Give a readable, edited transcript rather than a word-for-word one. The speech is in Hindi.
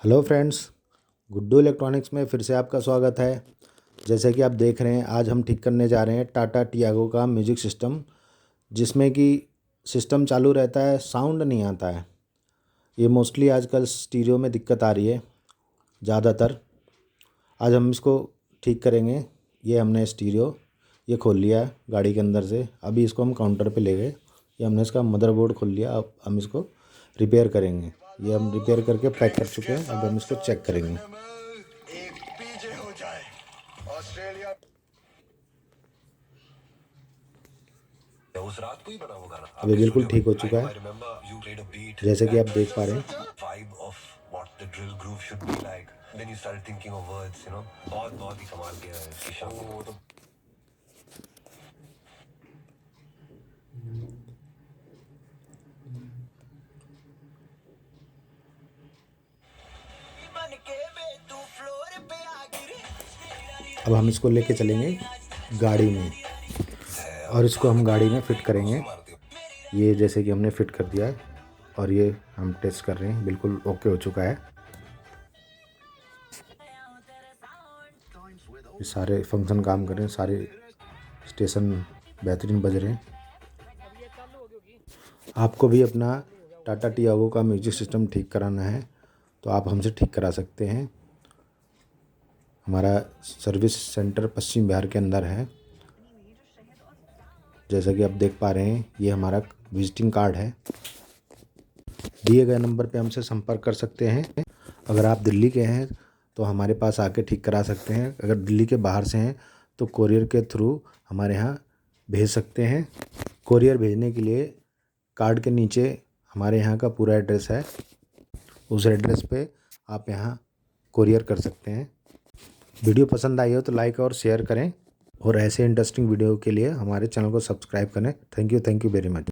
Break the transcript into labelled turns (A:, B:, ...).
A: हेलो फ्रेंड्स, गुड्डू इलेक्ट्रॉनिक्स में फिर से आपका स्वागत है। जैसे कि आप देख रहे हैं, आज हम ठीक करने जा रहे हैं टाटा टियागो का म्यूजिक सिस्टम, जिसमें कि सिस्टम चालू रहता है, साउंड नहीं आता है। ये मोस्टली आजकल स्टीरियो में दिक्कत आ रही है ज़्यादातर। आज हम इसको ठीक करेंगे। ये हमने स्टीरियो ये खोल लिया है गाड़ी के अंदर से। अभी इसको हम काउंटर पे ले गए। ये हमने इसका मदरबोर्ड खोल लिया। अब हम इसको रिपेयर करेंगे। ये हम रिपेयर करके पैक कर चुके हैं। अब हम इसको चेक करेंगे।
B: उस रात को ही बना वो गाना
A: अब ये
B: आपने
A: बिल्कुल
B: स्टूडियो में।
A: ठीक हो
B: आई
A: चुका
B: नो
A: है,
B: I remember you played a beat
A: जैसे कि आप
B: दैट
A: देख पा
B: वाज
A: रहे हैं।
B: Such a vibe of what the drill groove should be like, then you started thinking of words, बहुत ही कमाल किया है इसकी शाम को तो।
A: अब हम इसको लेके चलेंगे गाड़ी में और इसको हम गाड़ी में फिट करेंगे। ये जैसे कि हमने फिट कर दिया है और ये हम टेस्ट कर रहे हैं। बिल्कुल ओके हो चुका है। ये सारे फंक्शन काम कर रहे हैं, सारे स्टेशन बेहतरीन बज रहे हैं। आपको भी अपना टाटा टियागो का म्यूजिक सिस्टम ठीक कराना है तो आप हमसे ठीक करा सकते हैं। हमारा सर्विस सेंटर पश्चिम बिहार के अंदर है। जैसा कि आप देख पा रहे हैं, ये हमारा विजिटिंग कार्ड है। दिए गए नंबर पे हमसे संपर्क कर सकते हैं। अगर आप दिल्ली के हैं तो हमारे पास आके ठीक करा सकते हैं। अगर दिल्ली के बाहर से हैं तो कोरियर के थ्रू हमारे यहाँ भेज सकते हैं। कोरियर भेजने के लिए कार्ड के नीचे हमारे यहाँ का पूरा एड्रेस है। उस एड्रेस पे आप यहाँ कोरियर कर सकते हैं। वीडियो पसंद आई हो तो लाइक और शेयर करें और ऐसे इंटरेस्टिंग वीडियो के लिए हमारे चैनल को सब्सक्राइब करें। Thank you very much.